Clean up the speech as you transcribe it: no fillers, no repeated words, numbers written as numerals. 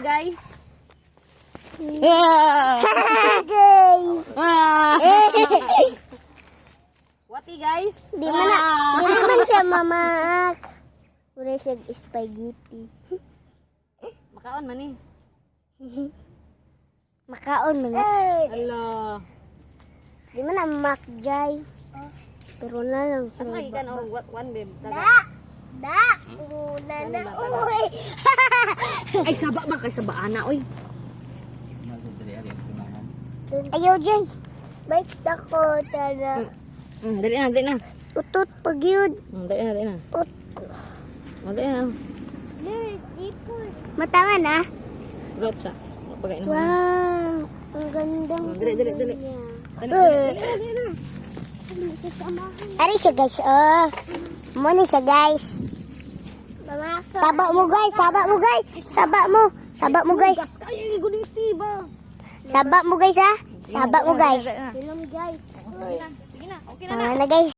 guys. Wati guys. Di man siya mamak. Wala siya spaghetti. Makaon man eh. Makaon man. Ala. Di man na mamak jay. Pero na lang siya. Asa ikan o one babe. Da. Una na. Uy. Ay saba ba kay saba ana oy. Ayaw jay. Bait ako sana. Dali na. Utot pag yun. Dali na. Ut. Dali na. Matanga na. Rotsa. Pagay na. Wow. Ang gandang. Dali. Ari siya guys. Oh. Muna siya guys. Saba mo guys. Saba mo guys. Kaya ni guniti ba? Saba mo guys ha. Saba mo guys. Sige na. Okay na. Na guys.